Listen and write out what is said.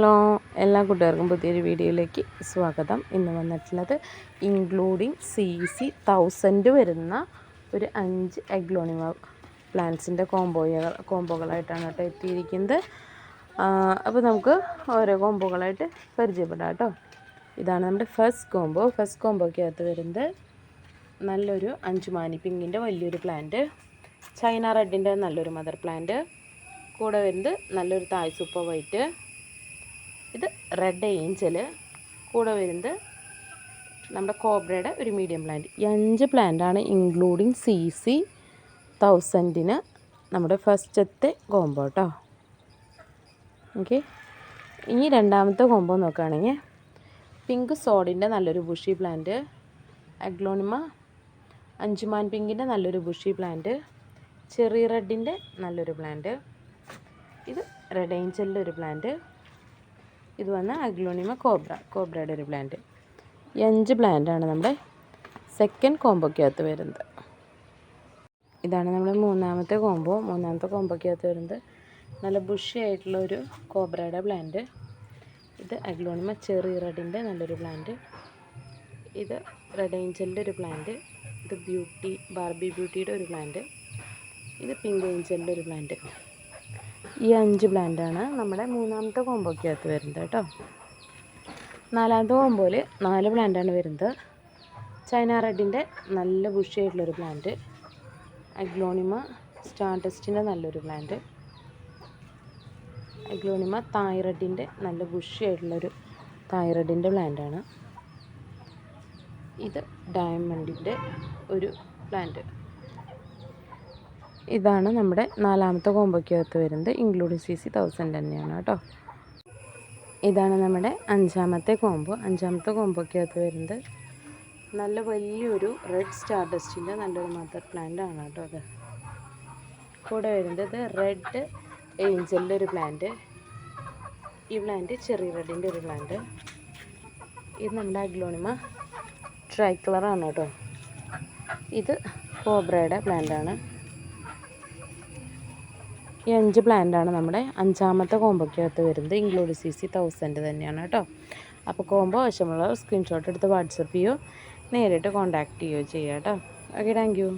Hello, എല്ലാ കൂട്ടുകാർക്കും പുതിയൊരു വീഡിയോയിലേക്ക് സ്വാഗതം. ഇന്ന് വന്നിട്ടുള്ളത് ഇൻക്ലൂഡിങ് CC 1000 വരുന്ന ഒരു 5 എഗ്ലോണിമ പ്ലാന്റ്സിൻ്റെ കോംബോകളായിട്ടാണ് കേട്ടോ എത്തിയിരിക്കുന്നത്. അപ്പോൾ നമുക്ക് ഓരോ കോംബോകളായിട്ട് പരിചയപ്പെടാം കേട്ടോ. ഇതാണ് നമ്മുടെ ഫസ്റ്റ് കോംബോയ്ക്കകത്ത് വരുന്നത് നല്ലൊരു 5 മാനി പിങ്കിൻ്റെ വലിയൊരു പ്ലാന്റ്, ചൈന റെഡിൻ്റെ നല്ലൊരു മദർ പ്ലാന്റ്, കൂടെ വരുന്നത് നല്ലൊരു തായ് സൂപ്പർ വൈറ്റ്, ഇത് റെഡ് ഏഞ്ചൽ, കൂടെ വരുന്നത് നമ്മുടെ കോബ്രയുടെ ഒരു മീഡിയം പ്ലാന്റ്. ഈ 5 പ്ലാന്റാണ് ഇൻക്ലൂഡിങ് CC 1000 നമ്മുടെ ഫസ്റ്റത്തെ കോംബോ കേട്ടോ. ഓക്കെ, ഇനി രണ്ടാമത്തെ കോംബോ നോക്കുകയാണെങ്കിൽ പിങ്ക് സോഡിൻ്റെ നല്ലൊരു ബുഷി പ്ലാന്റ്, അഗ്ലോണിമ അഞ്ചുമാൻ പിങ്കിൻ്റെ നല്ലൊരു ബുഷി പ്ലാന്റ്, ചെറി റെഡിൻ്റെ നല്ലൊരു പ്ലാന്റ്, ഇത് റെഡ് ഏഞ്ചലിൻ്റെ ഒരു പ്ലാന്റ്, ഇത് വന്ന് അഗ്ലോണിമ കോബ്രയുടെ ഒരു പ്ലാന്റ്. ഈ 5 പ്ലാന്റാണ് നമ്മുടെ സെക്കൻഡ് കോംബോയ്ക്കകത്ത് വരുന്നത്. ഇതാണ് നമ്മുടെ മൂന്നാമത്തെ കോംബോയ്ക്കകത്ത് വരുന്നത് നല്ല ബുഷി ആയിട്ടുള്ള ഒരു കോബ്രയുടെ പ്ലാന്റ്, ഇത് അഗ്ലോണിമ ചെറി റെഡിൻ്റെ നല്ലൊരു പ്ലാന്റ്, ഇത് റെഡ് ഏഞ്ചലിൻ്റെ ഒരു പ്ലാന്റ്, ഇത് ബാർബി ബ്യൂട്ടിയുടെ ഒരു പ്ലാന്റ്, ഇത് പിങ്ക് ഏഞ്ചലിൻ്റെ ഒരു പ്ലാന്റ്. ഈ 5 പ്ലാന്റാണ് നമ്മുടെ മൂന്നാമത്തെ കോംബോയ്ക്കകത്ത് വരുന്നത് കേട്ടോ. നാലാമത്തെ കോംബോയിൽ 4 പ്ലാന്റാണ് വരുന്നത്. ചൈന റെഡിൻ്റെ നല്ല ബുഷി ആയിട്ടുള്ളൊരു പ്ലാന്റ്, അഗ്ലോണിമ സ്റ്റാർഡസ്റ്റിൻ്റെ നല്ലൊരു പ്ലാന്റ്, അഗ്ലോണിമ തായ് റെഡിൻ്റെ നല്ല ബുഷി ആയിട്ടുള്ളൊരു തായ് റെഡിൻ്റെ പ്ലാന്റാണ്, ഇത് ഡയമണ്ടിൻ്റെ ഒരു പ്ലാന്റ്. ഇതാണ് നമ്മുടെ നാലാമത്തെ കോംബോയ്ക്കകത്ത് വരുന്നത് ഇൻക്ലൂഡിങ് CC 1000 തന്നെയാണ് കേട്ടോ. ഇതാണ് നമ്മുടെ അഞ്ചാമത്തെ കോംബോയ്ക്കകത്ത് വരുന്നത് നല്ല വലിയൊരു റെഡ് സ്റ്റാർഡസ്റ്റിൻ്റെ നല്ലൊരു മദർ പ്ലാന്റ് ആണ് കേട്ടോ. അത് കൂടെ വരുന്നത് റെഡ് ഏഞ്ചലിൻ്റെ ഒരു പ്ലാന്റ്, ഈ പ്ലാന്റ് ചെറി റെഡിൻ്റെ ഒരു പ്ലാന്റ്, ഇത് നമ്മുടെ അഗ്ലോണിമ ട്രൈ കളറാണ് കേട്ടോ. ഇത് കോബ്രയുടെ പ്ലാന്റാണ്. ഈ 5 പ്ലാന്റാണ് നമ്മുടെ അഞ്ചാമത്തെ കോംബോയ്ക്കകത്ത് വരുന്നത് ഇൻക്ലൂഡ് CC 1000 തന്നെയാണ് കേട്ടോ. അപ്പോൾ കോംബോ ആവശ്യമുള്ളവർ സ്ക്രീൻഷോട്ട് എടുത്ത് വാട്സപ്പ് ചെയ്യുകയോ നേരിട്ട് കോൺടാക്റ്റ് ചെയ്യുകയോ ചെയ്യുക കേട്ടോ. Okay, thank you.